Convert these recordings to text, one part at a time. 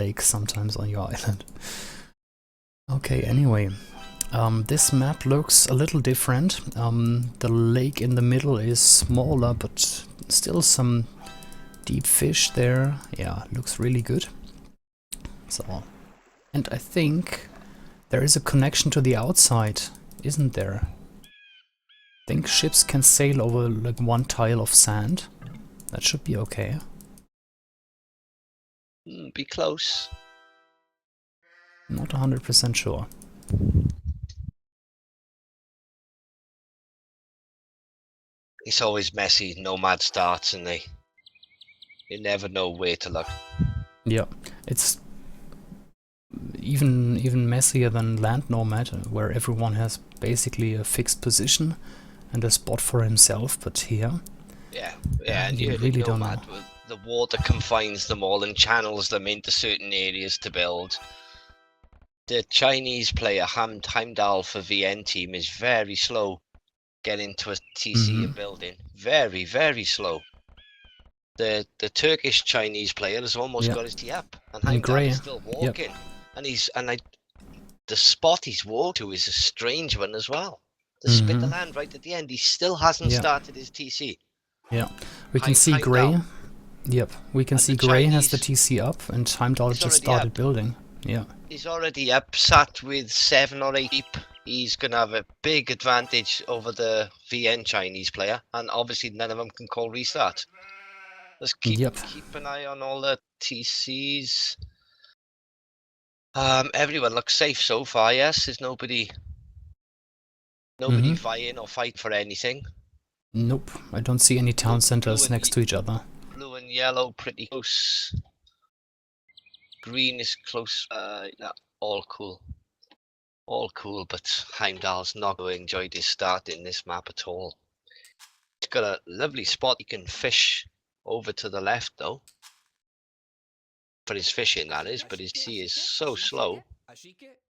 lake sometimes on your island. Okay, anyway. This map looks a little different. The lake in the middle is smaller, but still some deep fish there. Yeah, looks really good. So, and I think there is a connection to the outside, isn't there? I think ships can sail over like one tile of sand. That should be okay. Be close. Not 100% sure. It's always messy, nomad starts, and you never know where to look. Yeah, it's even messier than Land Nomad, where everyone has basically a fixed position and a spot for himself, but here... Yeah, and you you really don't nomad, know. the water confines them all and channels them into certain areas to build. The Chinese player Heimdall for VN team is very slow getting to a TC and building. Very, very slow. The Turkish Chinese player has almost got his tee up, and Heimdall is still walking. Yep. The spot he's walked to is a strange one as well. The spit of land right at the end. He still hasn't started his TC. Yeah, we can see Grey. Yep, we can see Grey has the TC up, and Heimdall just started building. Yeah. He's already up, sat with 7 or 8 deep. He's going to have a big advantage over the VN Chinese player, and obviously none of them can call restart. Let's keep an eye on all the TCs. Everyone looks safe so far, yes? There's nobody vying or fight for anything. Nope, I don't see any town centers next to each other. Blue and yellow pretty close. Green is close. All cool. All cool, but Heimdall's not going to enjoy this start in this map at all. He's got a lovely spot he can fish over to the left though. For his fishing, that is, but his sea is so slow.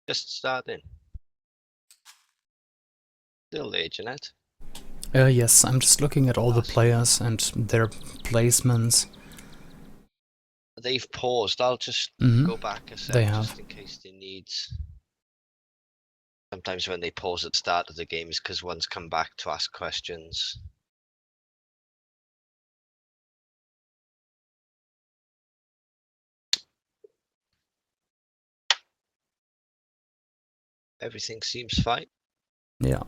Just starting. Still there, Genette? Yes, I'm just looking at all the players and their placements. They've paused. I'll just go back a second just in case they need. Sometimes when they pause at the start of the game is because one's come back to ask questions. Everything seems fine. Yeah.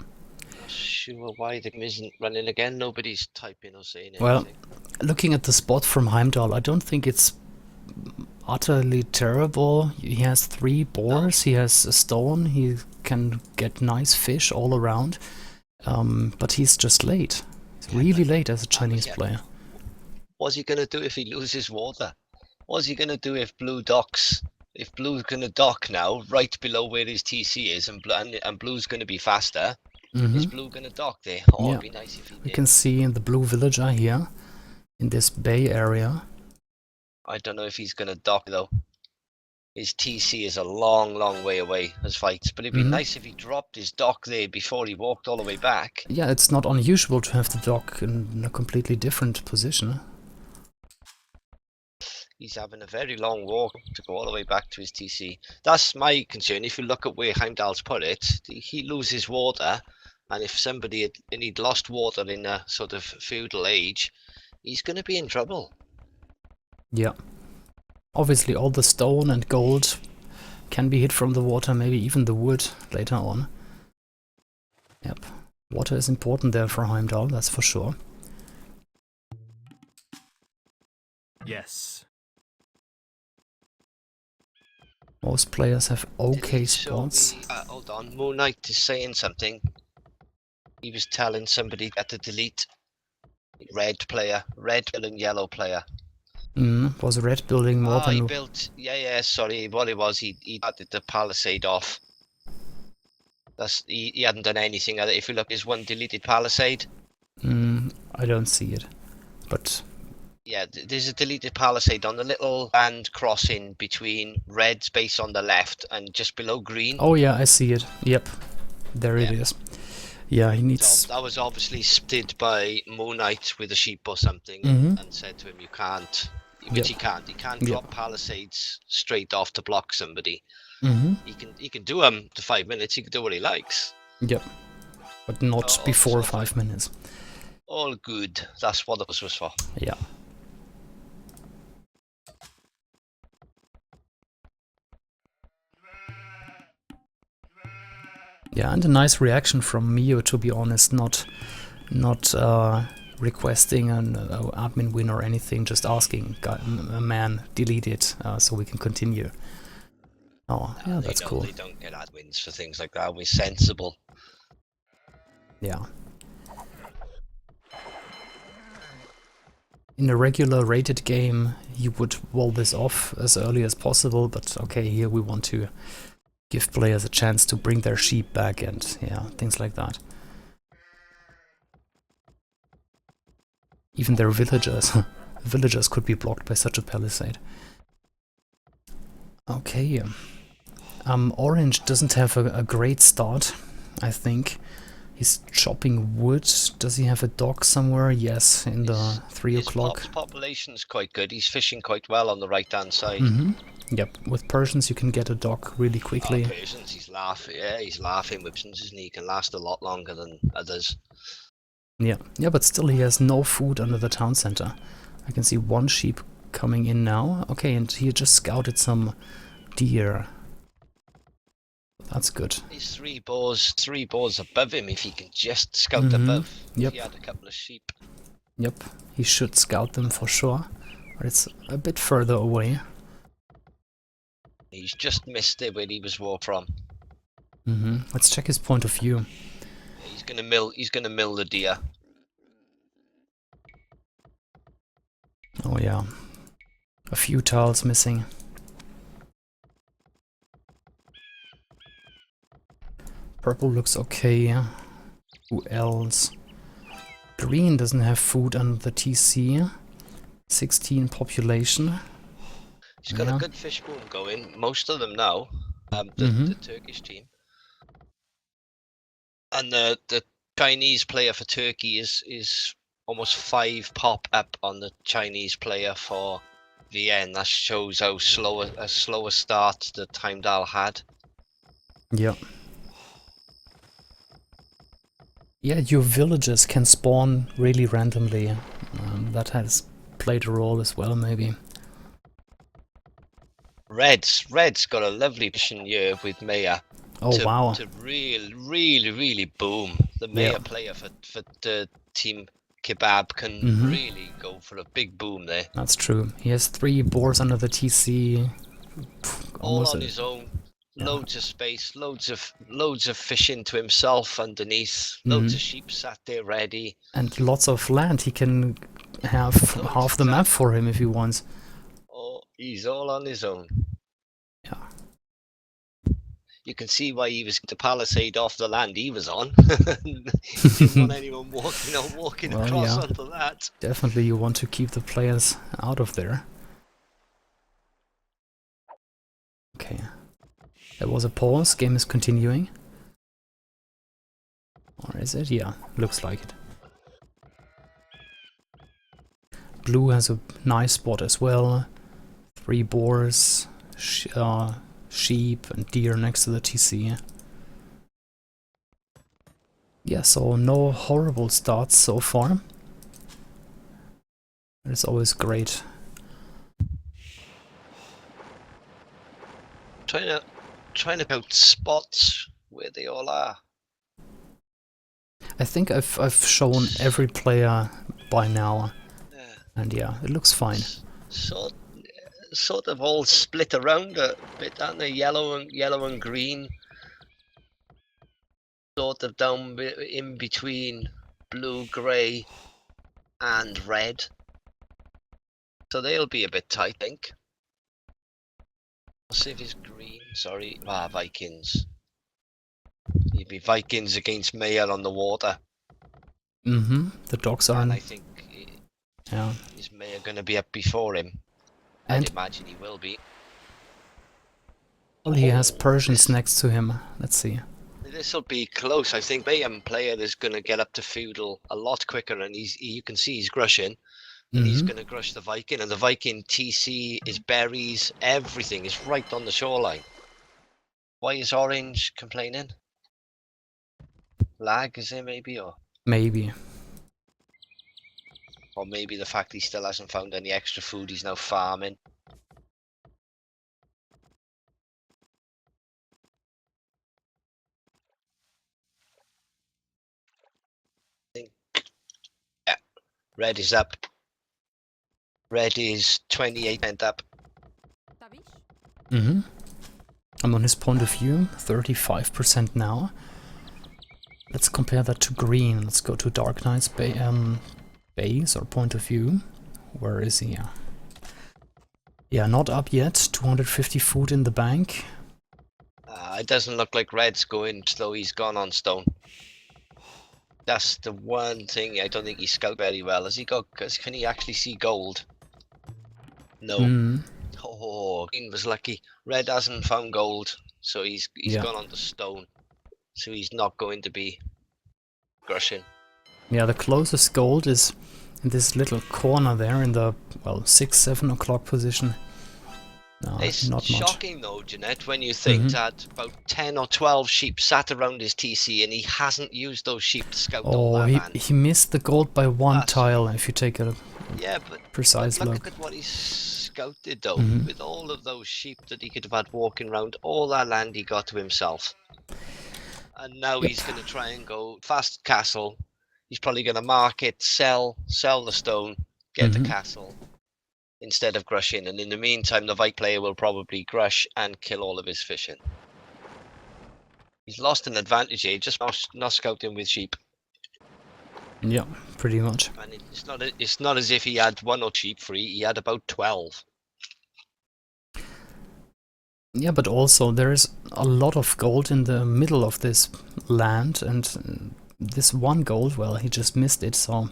Not sure why the game isn't running again. Nobody's typing or saying anything. Well, looking at the spot from Heimdall, I don't think it's utterly terrible. He has 3 boars, he has a stone, he can get nice fish all around. But he's just late. He's really late as a Chinese player. What's he going to do if he loses water? What's he going to do if Blue docks? If Blue's going to dock now, right below where his TC is, and Blue's going to be faster, is Blue going to dock there? Oh, it'd be nice if he did. We can see in the blue villager here, in this bay area. I don't know if he's going to dock though. His TC is a long, long way away as fights, but it'd be nice if he dropped his dock there before he walked all the way back. Yeah, it's not unusual to have the dock in a completely different position. He's having a very long walk to go all the way back to his TC. That's my concern. If you look at where Heimdall's put it, he loses water, and if somebody he'd lost water in a sort of feudal age, he's going to be in trouble. Yeah. Obviously all the stone and gold can be hit from the water, maybe even the wood later on. Yep. Water is important there for Heimdall, that's for sure. Yes. Most players have okay spots. Hold on, Moon Knight is saying something. He was telling somebody that to delete red and yellow player. Was red building more than... he built, sorry, what it was, he added the palisade off. He hadn't done anything other. If you look, there's one deleted palisade. I don't see it, but... Yeah, there's a deleted palisade on the little land crossing between red's base on the left and just below green. Oh yeah, I see it. Yep, there it is. Yeah, he needs... So that was obviously spotted by Moon Knight with a sheep or something and said to him, you which he can't. He can't Yep. drop palisades straight off to block somebody. Mm-hmm. He can do them to 5 minutes. He can do what he likes. Yep. But not Oh, before so 5 minutes. All good. That's what this was for. Yeah. Yeah, and a nice reaction from Mio, to be honest, not requesting an admin win or anything, just asking, man, delete it so we can continue. Oh, yeah, that's cool. They don't get admins for things like that. We're sensible. Yeah. In a regular rated game, you would wall this off as early as possible, but okay, here we want to give players a chance to bring their sheep back and, yeah, things like that. Even their villagers. Villagers could be blocked by such a palisade. Okay. Orange doesn't have a great start, I think. He's chopping wood. Does he have a dock somewhere? Yes, in the 3 o'clock. His population's quite good. He's fishing quite well on the right-hand side. Mm-hmm. Yep, with Persians you can get a dock really quickly. Oh, Persians, he's laughing. Yeah, he's laughing with Persians, isn't he? He can last a lot longer than others. Yeah, but still he has no food under the town center. I can see one sheep coming in now. Okay, and he just scouted some deer. That's good. He's three boars above him if he can just scout above. Yep. If he had a couple of sheep. Yep, he should scout them for sure. But it's a bit further away. He's just missed it where he was walked from. Let's check his point of view. He's gonna mill the deer. Oh yeah. A few tiles missing. Purple looks okay. Who else? Green doesn't have food under the TC. 16 population. He's got a good fish boom going. Most of them now. The Turkish team. And the Chinese player for Turkey is almost 5 pop up on the Chinese player for VN. That shows how a slower start the time dial had. Yeah. Yeah, your villagers can spawn really randomly. That has played a role as well, maybe. Red's got a lovely position here with Maya. Oh wow! To really boom. The Maya player for the team Kebab can really go for a big boom there. That's true. He has 3 boars under the TC. All on his own. Yeah. Loads of space, loads of fish into himself underneath, loads of sheep sat there ready. And lots of land. He can have half the map for him if he wants. Oh, he's all on his own. Yeah. You can see why he was the palisade off the land he was on. He didn't want anyone walking across onto that. Definitely you want to keep the players out of there. Okay. There was a pause, game is continuing. Or is it? Yeah, looks like it. Blue has a nice spot as well. 3 boars, sheep and deer next to the TC. Yeah, so no horrible starts so far. It's always great. Trying to build spots where they all are. I think I've shown every player by now, and yeah, it looks fine. Sort of all split around a bit, aren't they? Yellow and green. Sort of down in between blue, grey, and red. So they'll be a bit tight, I think. Civ is green, sorry. Vikings. You'd be Vikings against Mayer on the water. The dogs are. And I think is Mayer going to be up before him? I'd imagine he will be. Well, he has Persians next to him. Let's see. This will be close. I think Mayer player is going to get up to feudal a lot quicker, and you can see he's grushing. And he's Mhm. going to crush the Viking, and the Viking TC, his berries, everything is right on the shoreline. Why is Orange complaining? Lag, is it maybe? Maybe. Or maybe the fact he still hasn't found any extra food, he's now farming. Yeah, red is up. Red is 28% up. Mhm. I'm on his point of view, 35% now. Let's compare that to green. Let's go to Dark Knight's base or point of view. Where is he? Yeah, not up yet. 250 food in the bank. It doesn't look like red's going slow, he's gone on stone. That's the one thing I don't think he scouted very well. Has he got, can he actually see gold? No. Mm, Oh, green was lucky. Red hasn't found gold, so he's yeah. gone on to stone. So he's not going to be crushing. Yeah, the closest gold is in this little corner there in the, well, 6-7 o'clock position. It's Not much. shocking though, Genette, when you think that about 10 or 12 sheep sat around his TC and he hasn't used those sheep to scout all Oh, that land. he missed the gold by one tile if you take a Yeah, but precise look look. at what he's scouted though. With all of those sheep that he could have had walking around, all that land he got to himself. And now he's going to try and go fast castle. He's probably going to market, sell the stone, get the castle instead of crushing. And in the meantime, the Viking player will probably crush and kill all of his fishing. He's lost an advantage here, just not scouting with sheep. Yeah, pretty much. And it's not as if he had one or sheep free. He had about 12. Yeah, but also there is a lot of gold in the middle of this land, and this one gold, well, he just missed it, so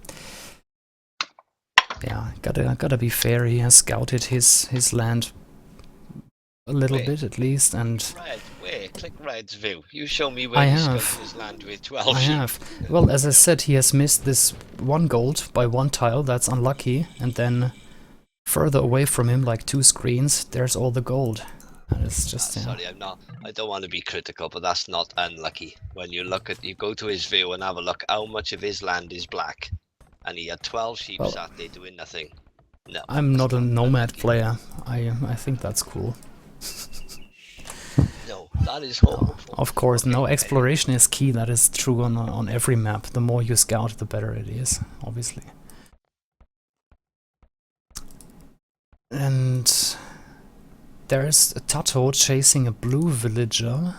yeah, gotta be fair. He has scouted his land a little bit at least, and Red, where? Click Red's view. You show me where I he's have. scouted his land with 12 I sheep. have. Well, as I said, he has missed this one gold by one tile. That's unlucky, and then further away from him, like 2 screens, there's all the gold. And it's just Sorry, I don't want to be critical, but that's not unlucky. When you go to his view and have a look how much of his land is black. And he had 12 sheep sat there doing nothing. No. I'm not a nomad player. I think that's cool. No, that is horrible. Of course, no, exploration is key. That is true on every map. The more you scout, the better it is, obviously. And there's a Tato chasing a blue villager.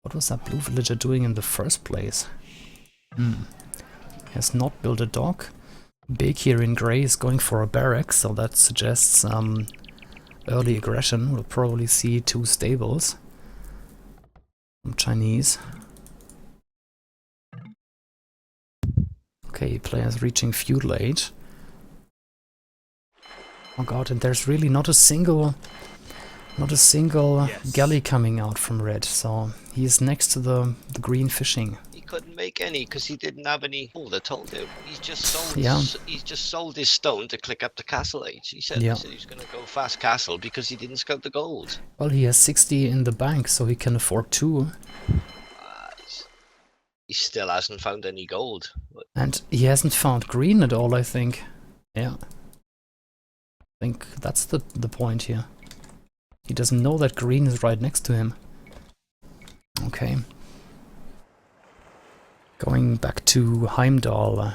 What was that blue villager doing in the first place? Has not built a dock. Big here in grey is going for a barracks, so that suggests early aggression. We'll probably see 2 stables. From Chinese. Okay, players reaching feudal age. Oh god, and there's really not a single galley coming out from red, so he is next to the green fishing. He couldn't make any because he didn't have any gold. I told him. He's just sold. Yeah. He's just sold his stone to click up the castle age. He said, he was going to go fast castle because he didn't scout the gold. Well, he has 60 in the bank, so he can afford 2. He still hasn't found any gold. And he hasn't found green at all, I think. Yeah. I think that's the point here. He doesn't know that green is right next to him. Okay. Going back to Heimdall.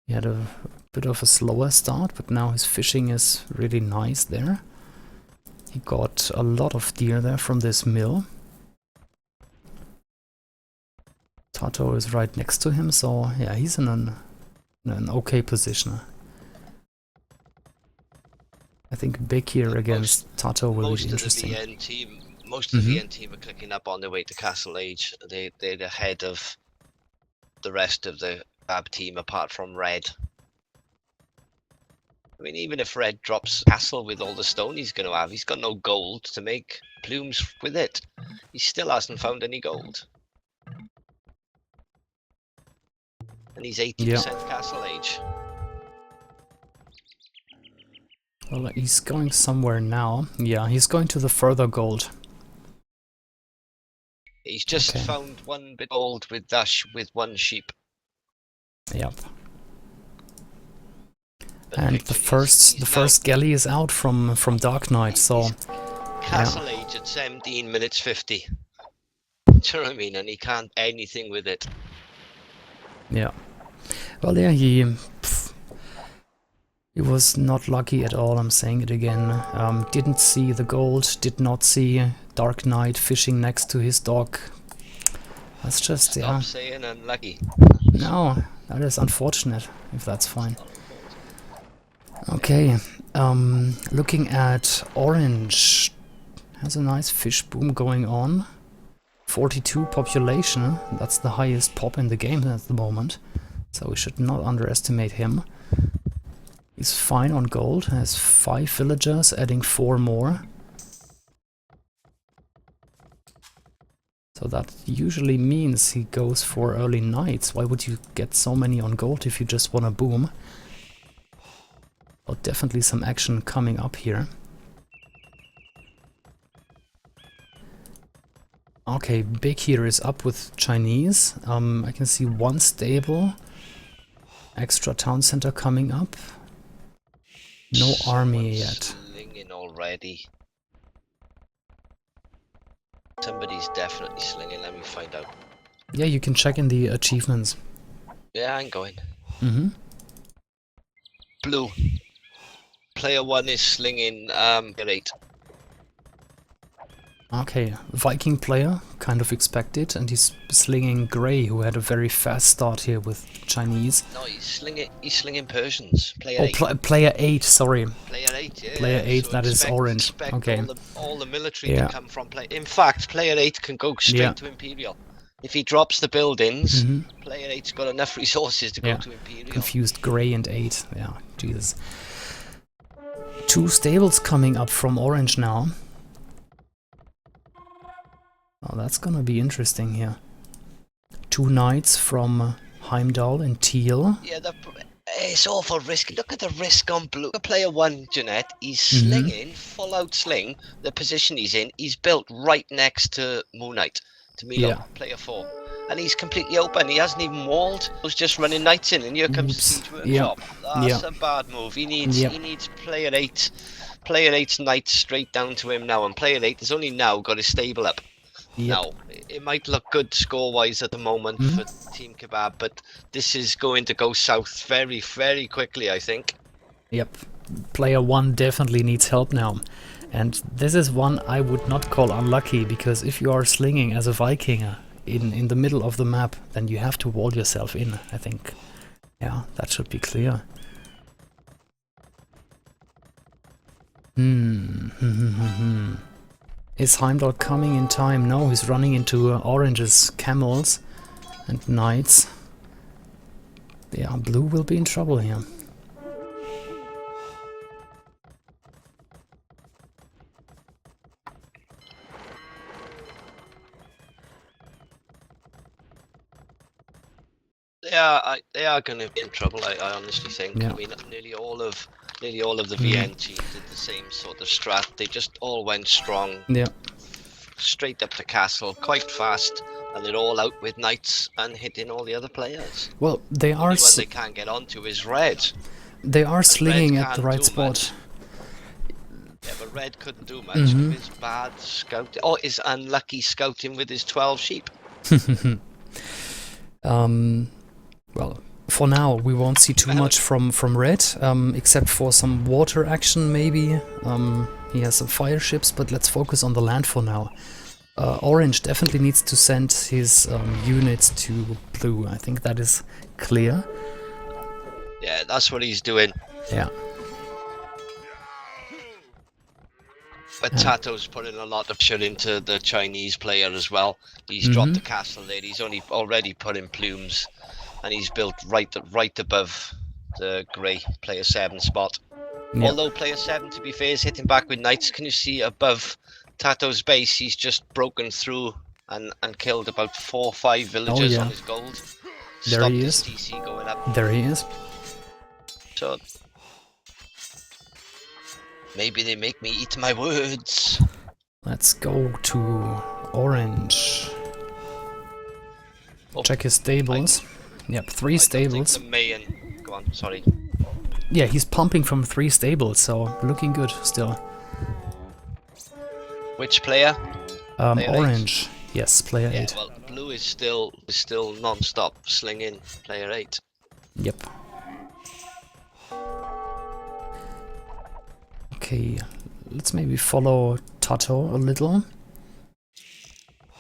He had a bit of a slower start, but now his fishing is really nice there. He got a lot of deer there from this mill. Tato is right next to him, so yeah, he's in an okay position. I think big here against Tato will be interesting. Most of the VN team are clicking up on their way to Castle Age. They're ahead of the rest of the Bab team apart from Red. I mean, even if Red drops Castle with all the stone he's going to have, he's got no gold to make plumes with it. He still hasn't found any gold. And he's 80% Castle Age. Well, he's going somewhere now. Yeah, he's going to the further gold. He's just Okay. found one bit old with dash with one sheep. Yep. But And the first galley is out from Dark Knight, so he's castle age at 17 minutes 50. Do you know what I mean? And he can't anything with it. yeah. Well, yeah, he was not lucky at all. I'm saying it again. Didn't see the gold. Did not see Dark Knight fishing next to his dog. That's just Stop saying unlucky. No, that is unfortunate. If that's fine. Okay. Looking at Orange. Has a nice fish boom going on. 42 population, that's the highest pop in the game at the moment, so we should not underestimate him. He's fine on gold, has 5 villagers, adding 4 more. So that usually means he goes for early nights. Why would you get so many on gold if you just want to boom? Well, definitely some action coming up here. Okay, big here is up with Chinese. I can see one stable. Extra town center coming up. No army yet. Slinging already. Somebody's definitely slinging. Let me find out. Yeah, you can check in the achievements. Yeah, I'm going. Mm-hmm. Blue. Player 1 is slinging great. Okay, Viking player, kind of expected, and he's slinging Grey, who had a very fast start here with Chinese. No, he's slinging Persians. Player 8. Player 8, sorry. Player 8, yeah. Player 8, so that is Orange. Expect Okay. all the military to come from player. In fact, Player 8 can go straight to Imperial. If he drops the buildings, Player 8's got enough resources to go to Imperial. Confused Grey and 8. Yeah, Jesus. 2 stables coming up from Orange now. Oh, that's gonna be interesting here. 2 knights from Heimdall in teal. Yeah, it's awful risky. Look at the risk on blue. Player 1, Genette, he's slinging, full out sling. The position he's in, he's built right next to Moon Knight, to Milo, player 4. And he's completely open. He hasn't even walled. He was just running knights in, and here comes Siege Workshop. That's a bad move. He needs player 8. Player 8's knights straight down to him now, and player 8 has only now got his stable up. Now, it might look good score-wise at the moment for Team Kebab, but this is going to go south very, very quickly, I think. Yep. Player 1 definitely needs help now. And this is one I would not call unlucky, because if you are slinging as a Viking in the middle of the map, then you have to wall yourself in, I think. Yeah, that should be clear. Is Heimdall coming in time? No, he's running into Orange's camels and knights. Yeah, blue will be in trouble here. They are going to be in trouble. I honestly think. I mean, nearly all of the VN teams did the same sort of strat. They just all went strong. Yeah. Straight up the castle, quite fast, and they're all out with knights and hitting all the other players. Well, they are. The only one they can't get onto is red. They are slinging at the right spot. Yeah, but red couldn't do much with his bad scout. Oh, his unlucky scouting with his 12 sheep. Well, for now we won't see too much from red, except for some water action maybe. He has some fire ships, but let's focus on the land for now. Orange definitely needs to send his units to blue. I think that is clear. Yeah, that's what he's doing. Yeah. But Tato's putting a lot of shit into the Chinese player as well. He's dropped the castle there. He's already put in plumes, and he's built right above the grey player 7 spot. Yep. Although player 7, to be fair, is hitting back with knights. Can you see above Tato's base? He's just broken through and killed about 4 or 5 villagers on his gold. There he is. Stopped his TC going up. There he is. So Maybe they make me eat my words. Let's go to orange. Oh, Check his stables. Yep, 3 I stables. don't think the Mayan. Go on, sorry. Yeah, he's pumping from 3 stables, so looking good still. Which player? Player Orange. Yes, player 8. Yeah, well, blue is still non-stop slinging player 8. Yep. Okay, let's maybe follow Tato a little.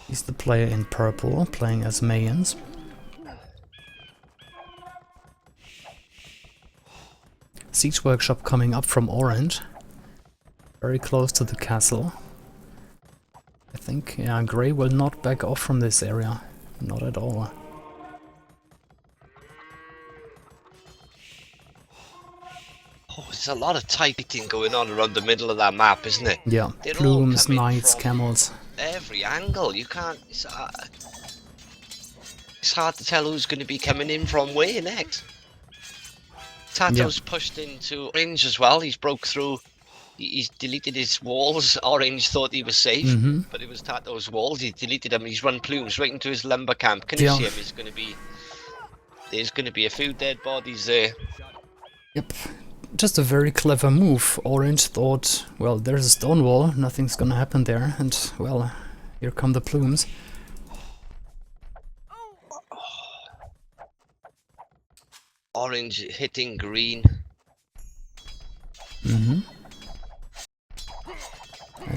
He's the player in purple, playing as Mayans. Siege Workshop coming up from orange. Very close to the castle. I think, yeah, Grey will not back off from this area. Not at all. Oh, there's a lot of fighting going on around the middle of that map, isn't it? Yeah, They're all plumes, coming knights, from camels. every angle. You can't. It's hard to tell who's going to be coming in from where next. Tato's pushed into orange as well. He's broke through. He's deleted his walls. Orange thought he was safe, but it was Tato's walls. He deleted them. He's run plumes right into his lumber camp. Can you see him? He's going to be. There's going to be a few dead bodies there. Yep. Just a very clever move. Orange thought, well, there's a stone wall, nothing's gonna happen there, and, well, here come the plumes. Orange hitting green. And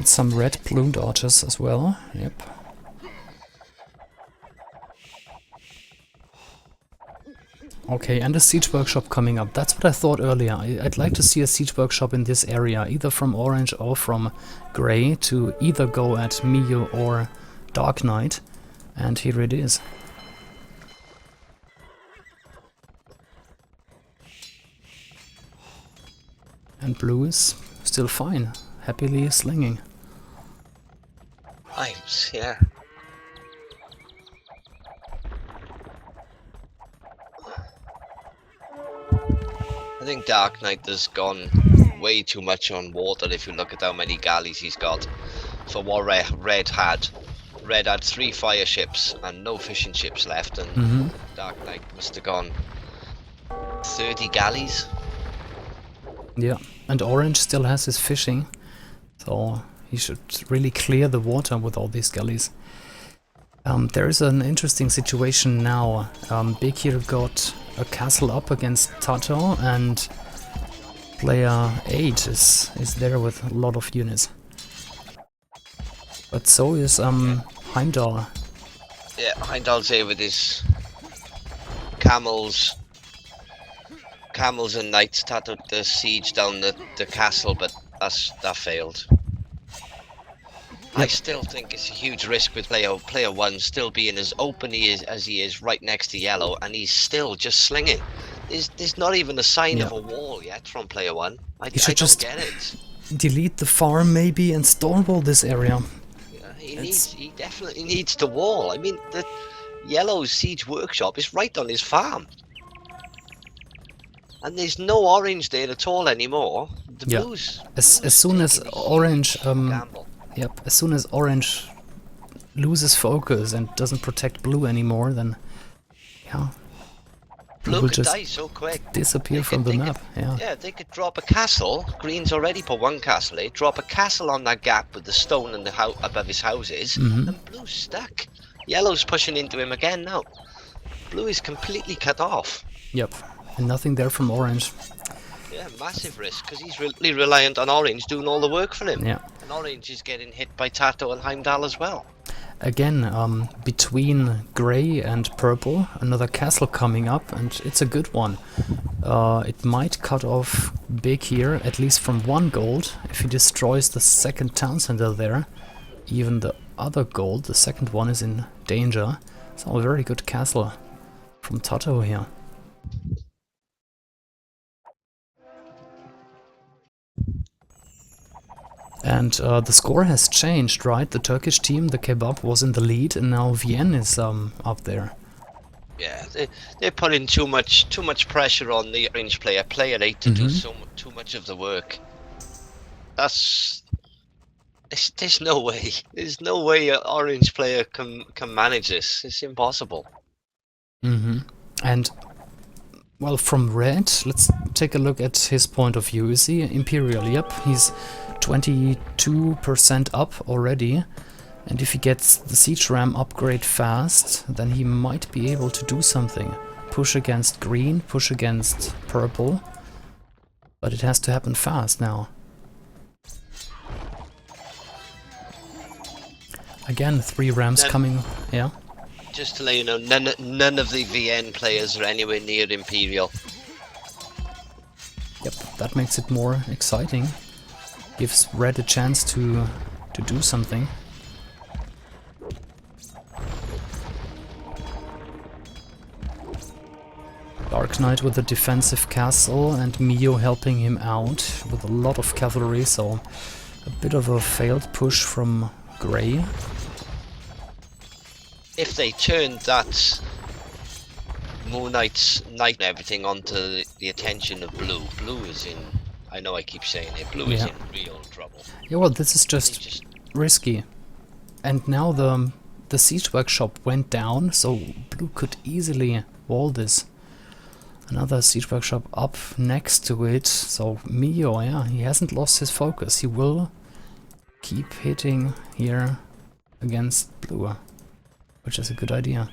some red plumed archers as well. Yep. Okay, and a siege workshop coming up. That's what I thought earlier. I'd like to see a siege workshop in this area, either from orange or from grey, to either go at Miyu or Dark Knight. And here it is. And blue is still fine, happily slinging. Yeah. I think Dark Knight has gone way too much on water if you look at how many galleys he's got. For what Red had. Red had 3 fire ships and no fishing ships left, and Dark Knight must have gone 30 galleys. Yeah, and orange still has his fishing, so he should really clear the water with all these galleys. There is an interesting situation now. Big here got a castle up against Tato, and player 8 is there with a lot of units. But so is Heimdall. Yeah, Heimdall's here with his camels and knights. Tato the siege down the castle, but that failed. I still think it's a huge risk with player 1 still being as open as he is right next to yellow, and he's still just slinging. There's not even a sign of a wall yet from player 1. I don't get it. Delete the farm maybe and stonewall this area. Yeah, he definitely needs the wall. I mean, the yellow's siege workshop is right on his farm. And there's no orange there at all anymore. The blues. As soon as orange gamble. Yep, as soon as orange loses focus and doesn't protect blue anymore, then yeah, blue will could just die so quick. Disappear from the map. Yeah, they could drop a castle. Green's already put 1 castle there. Drop a castle on that gap with the stone and the house above his houses, and blue's stuck. Yellow's pushing into him again now. Blue is completely cut off. Yep, and nothing there from orange. Yeah, massive risk, because he's really reliant on orange doing all the work for him. Yeah. And orange is getting hit by Tato and Heimdall as well. Again, between grey and purple, another castle coming up, and it's a good one. It might cut off Big here, at least from 1 gold. If he destroys the second town center there, even the other gold, the second one, is in danger. So a very good castle from Tato here. And the score has changed, right? The Turkish team, TheKebab, was in the lead, and now Vienne is up there. Yeah, they're putting too much pressure on the orange player 8 to do too much of the work. That's... There's no way. There's no way an orange player can manage this. It's impossible. And, well, from red, let's take a look at his point of view. Is he Imperial? Yep, he's 22% up already. And if he gets the siege ram upgrade fast, then he might be able to do something. Push against green, push against purple. But it has to happen fast now. Again, 3 rams coming, yeah. Just to let you know, none of the VN players are anywhere near Imperial. Yep, that makes it more exciting. Gives red a chance to do something. Dark Knight with a defensive castle and Mio helping him out with a lot of cavalry, so a bit of a failed push from Grey. If they turned that Moon Knight's knight and everything onto the attention of Blue, Blue is in... I know I keep saying it, Blue is in real trouble. Yeah, well, this is just risky. And now the siege workshop went down, so Blue could easily wall this. Another siege workshop up next to it, so Mio, yeah, he hasn't lost his focus. He will keep hitting here against Blue, which is a good idea.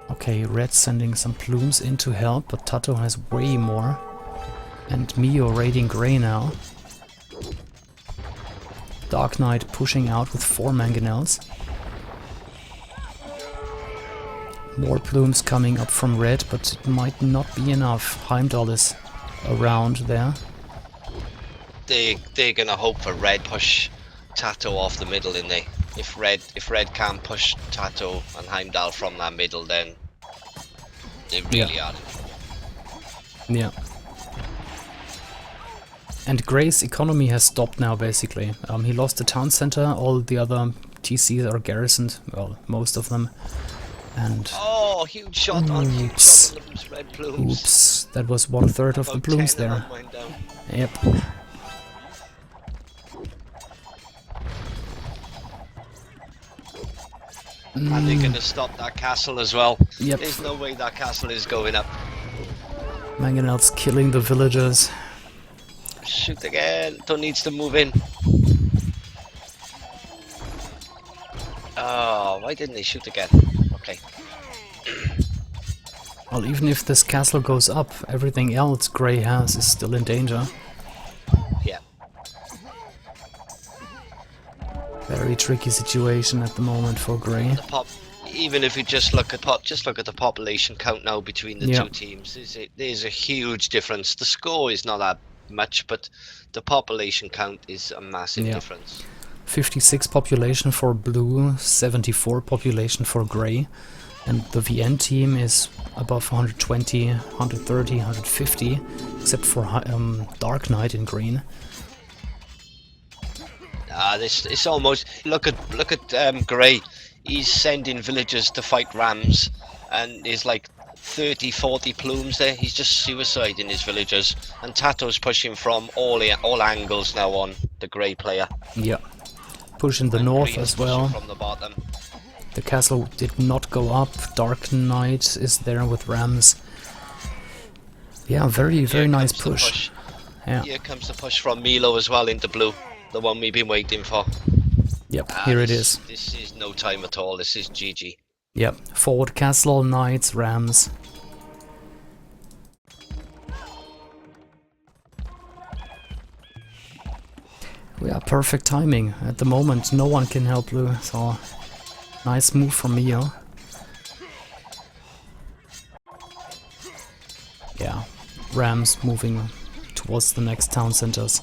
Okay, red sending some plumes in to help, but Tato has way more. And Mio raiding Grey now. Dark Knight pushing out with 4 mangonels. More plumes coming up from red, but it might not be enough. Heimdall is around there. They're gonna hope for red push Tato off the middle, in they. If red can't push Tato and Heimdall from that middle, then they really are in trouble. Yeah. And Grey's economy has stopped now, basically. He lost the town center, all the other TCs are garrisoned, well, most of them. And oh, huge shot on those red plumes. Oops, that was 1/3 of the plumes there. Yep. And they're gonna stop that castle as well. Yep. There's no way that castle is going up. Mangonel's killing the villagers. Shoot again. Don't needs to move in. Oh, why didn't they shoot again? Okay. Well, even if this castle goes up, everything else Grey has is still in danger. Yeah. Very tricky situation at the moment for Grey. Even if you just look at the population count now between the two teams, there's a huge difference. The score is not that much, but the population count is a massive difference. 56 population for Blue, 74 population for Grey. And the VN team is above 120, 130, 150, except for Dark Knight in green. It's almost look at Grey. He's sending villagers to fight rams, and there's like 30, 40 plumes there. He's just suiciding his villagers, and Tato's pushing from all angles now on the Grey player. Yeah, pushing the north as well. From the bottom. The castle did not go up. Dark Knight is there with rams. Yeah, very nice push. Yeah. Here comes the push from Milo as well into Blue, the one we've been waiting for. Yep, here it is. This is no time at all. This is GG. Yep, forward castle, knights, rams. We are perfect timing. At the moment, no one can help Blue, so nice move from Mio. Yeah, rams moving towards the next town centers.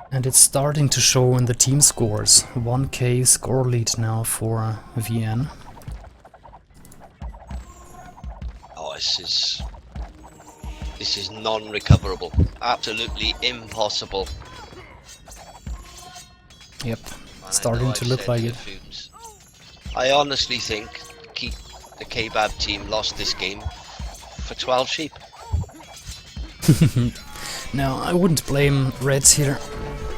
And it's starting to show in the team scores. 1k score lead now for VN. Oh, this is non-recoverable. Absolutely impossible. Yep, starting to look like it. I honestly think the Kebab team lost this game for 12 sheep. No, I wouldn't blame Reds here.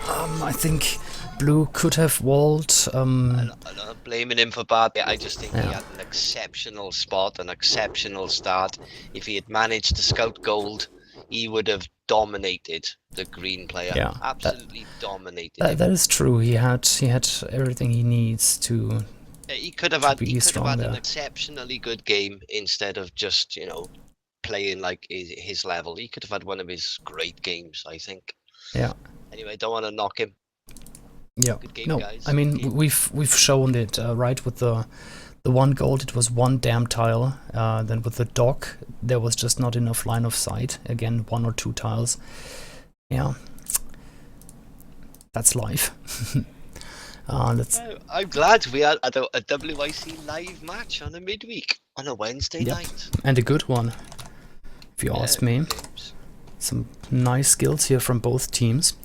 I think Blue could have walled. I'm not blaming him for bad. I just think he Yeah. had an exceptional spot, an exceptional start. If he had managed to scout gold, he would have dominated the green player. Yeah, Absolutely dominated him. that is true. He had everything he needs to. He could have to had be strong an there. exceptionally good game instead of just, you know, playing like his level. He could have had one of his great games, I think. Yeah. Anyway, don't want to knock him. Yeah. Good game, No, guys. I mean we've shown it right with the one gold. It was one damn tile. Then with the dog, there was just not enough line of sight. Again, 1 or 2 tiles. Yeah, that's life. Let's. I'm glad we had a WiC live match on a midweek on a Wednesday Yep. night. And a good one, if you ask me. Good games. Some nice skills here from both teams.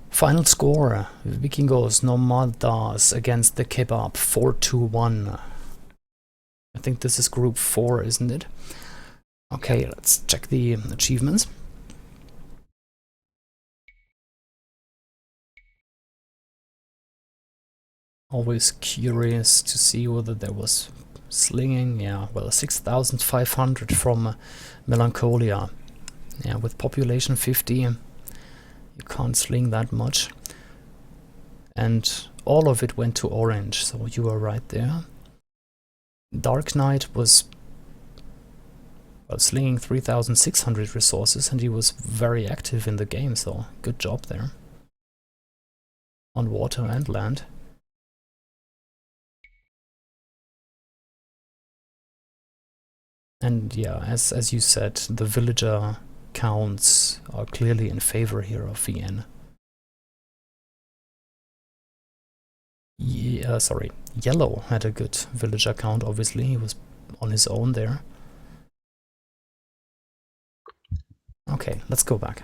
Final score: Vikingos Nomadas against TheKebab 4-1. I think this is group 4, isn't it? Okay, let's check the achievements. Always curious to see whether there was slinging. Yeah, well, 6,500 from Melancholia. Yeah, with population 50, you can't sling that much. And all of it went to orange, so you were right there. Dark Knight was slinging 3,600 resources, and he was very active in the game, so good job there. On water and land. And yeah, as you said, the villager counts are clearly in favor here of VN. Yeah, sorry, Yellow had a good villager count, obviously, he was on his own there. Okay, let's go back.